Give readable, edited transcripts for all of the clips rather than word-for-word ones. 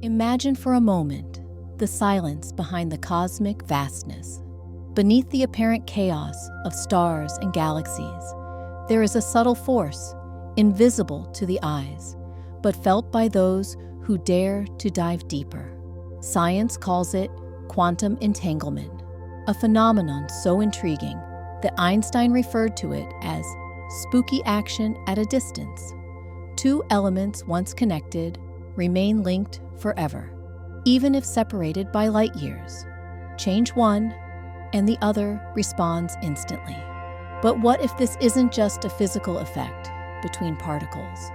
Imagine for a moment the silence behind the cosmic vastness. Beneath the apparent chaos of stars and galaxies, there is a subtle force, invisible to the eyes, but felt by those who dare to dive deeper. Science calls it quantum entanglement, a phenomenon so intriguing that Einstein referred to it as spooky action at a distance. Two elements once connected remain linked forever, even if separated by light years. Change one, and the other responds instantly. But what if this isn't just a physical effect between particles?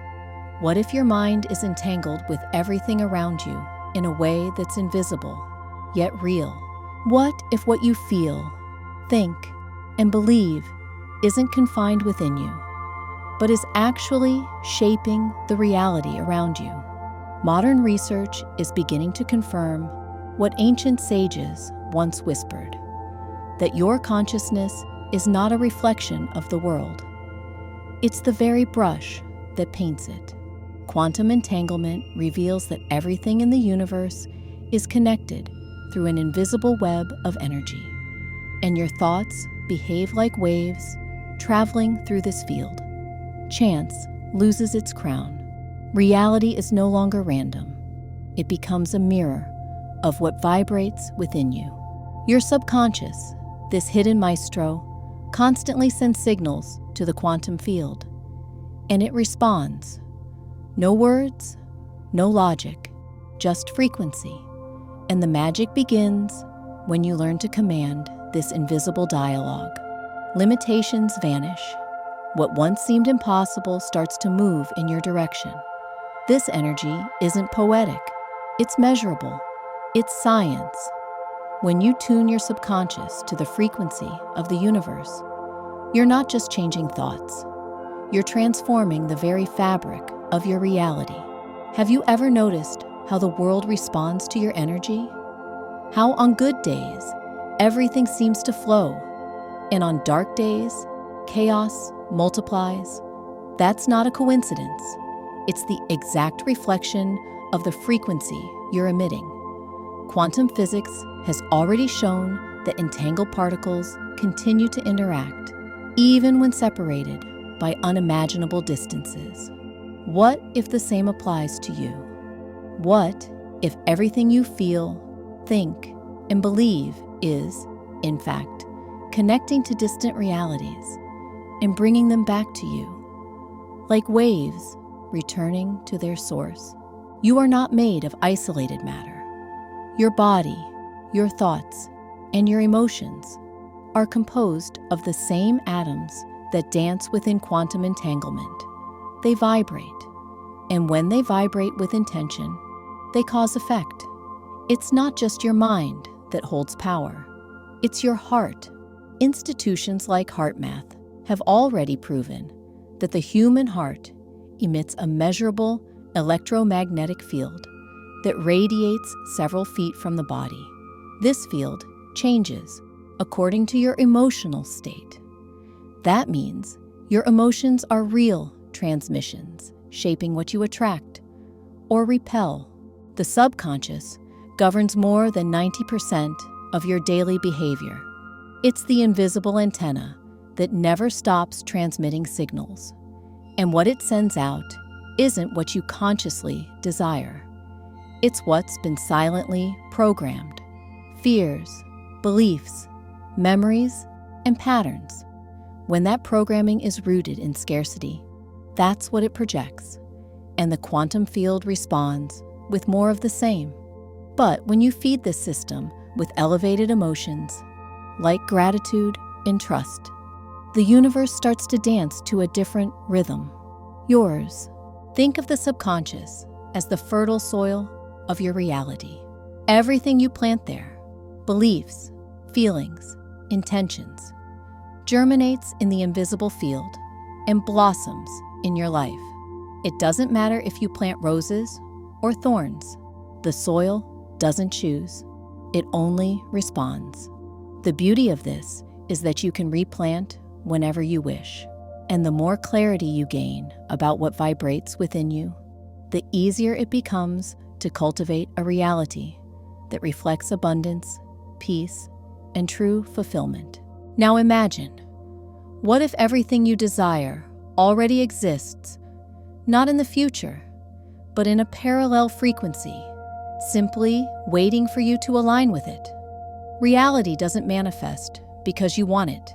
What if your mind is entangled with everything around you in a way that's invisible, yet real? What if what you feel, think, and believe isn't confined within you, but is actually shaping the reality around you? Modern research is beginning to confirm what ancient sages once whispered, that your consciousness is not a reflection of the world. It's the very brush that paints it. Quantum entanglement reveals that everything in the universe is connected through an invisible web of energy, and your thoughts behave like waves traveling through this field. Chance loses its crown. Reality is no longer random. It becomes a mirror of what vibrates within you. Your subconscious, this hidden maestro, constantly sends signals to the quantum field, and it responds. No words, no logic, just frequency. And the magic begins when you learn to command this invisible dialogue. Limitations vanish. What once seemed impossible starts to move in your direction. This energy isn't poetic, it's measurable, it's science. When you tune your subconscious to the frequency of the universe, you're not just changing thoughts, you're transforming the very fabric of your reality. Have you ever noticed how the world responds to your energy? How on good days, everything seems to flow, and on dark days, chaos multiplies? That's not a coincidence. It's the exact reflection of the frequency you're emitting. Quantum physics has already shown that entangled particles continue to interact, even when separated by unimaginable distances. What if the same applies to you? What if everything you feel, think, and believe is, in fact, connecting to distant realities and bringing them back to you, like waves returning to their source? You are not made of isolated matter. Your body, your thoughts, and your emotions are composed of the same atoms that dance within quantum entanglement. They vibrate, and when they vibrate with intention, they cause effect. It's not just your mind that holds power, it's your heart. Institutions like HeartMath have already proven that the human heart emits a measurable electromagnetic field that radiates several feet from the body. This field changes according to your emotional state. That means your emotions are real transmissions, shaping what you attract or repel. The subconscious governs more than 90% of your daily behavior. It's the invisible antenna that never stops transmitting signals. And what it sends out isn't what you consciously desire. It's what's been silently programmed. Fears, beliefs, memories, and patterns. When that programming is rooted in scarcity, that's what it projects. And the quantum field responds with more of the same. But when you feed this system with elevated emotions, like gratitude and trust, the universe starts to dance to a different rhythm. Yours. Think of the subconscious as the fertile soil of your reality. Everything you plant there, beliefs, feelings, intentions, germinates in the invisible field and blossoms in your life. It doesn't matter if you plant roses or thorns. The soil doesn't choose. It only responds. The beauty of this is that you can replant whenever you wish. And the more clarity you gain about what vibrates within you, the easier it becomes to cultivate a reality that reflects abundance, peace, and true fulfillment. Now imagine, what if everything you desire already exists, not in the future, but in a parallel frequency, simply waiting for you to align with it? Reality doesn't manifest because you want it,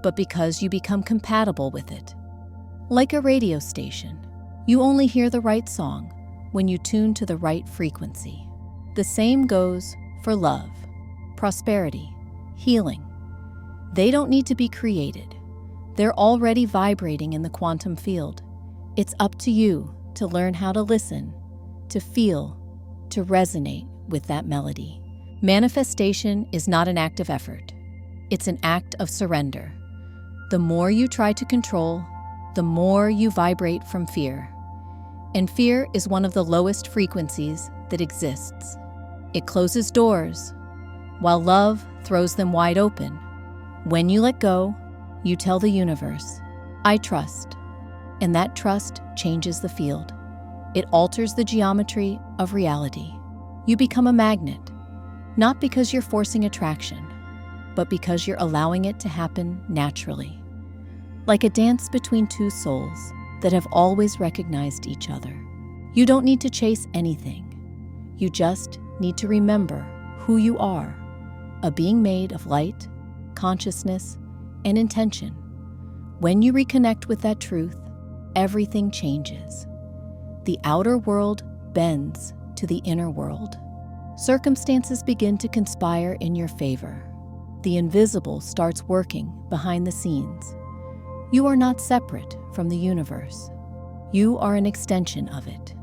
but because you become compatible with it. Like a radio station, you only hear the right song when you tune to the right frequency. The same goes for love, prosperity, healing. They don't need to be created. They're already vibrating in the quantum field. It's up to you to learn how to listen, to feel, to resonate with that melody. Manifestation is not an act of effort. It's an act of surrender. The more you try to control, the more you vibrate from fear. And fear is one of the lowest frequencies that exists. It closes doors, while love throws them wide open. When you let go, you tell the universe, "I trust." And that trust changes the field. It alters the geometry of reality. You become a magnet, not because you're forcing attraction, but because you're allowing it to happen naturally. Like a dance between two souls that have always recognized each other. You don't need to chase anything. You just need to remember who you are, a being made of light, consciousness, and intention. When you reconnect with that truth, everything changes. The outer world bends to the inner world. Circumstances begin to conspire in your favor. The invisible starts working behind the scenes. You are not separate from the universe. You are an extension of it.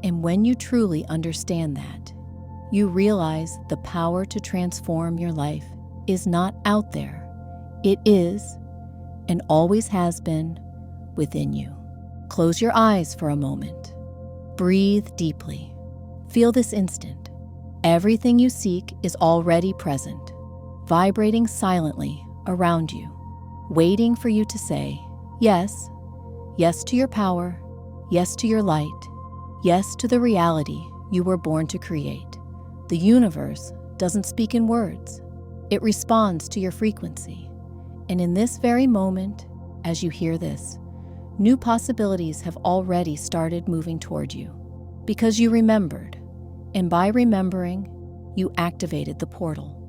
And when you truly understand that, you realize the power to transform your life is not out there. It is, and always has been, within you. Close your eyes for a moment. Breathe deeply. Feel this instant. Everything you seek is already present, vibrating silently around you, waiting for you to say, yes, yes to your power, yes to your light, yes to the reality you were born to create. The universe doesn't speak in words. It responds to your frequency. And in this very moment, as you hear this, new possibilities have already started moving toward you because you remembered. And by remembering, you activated the portal.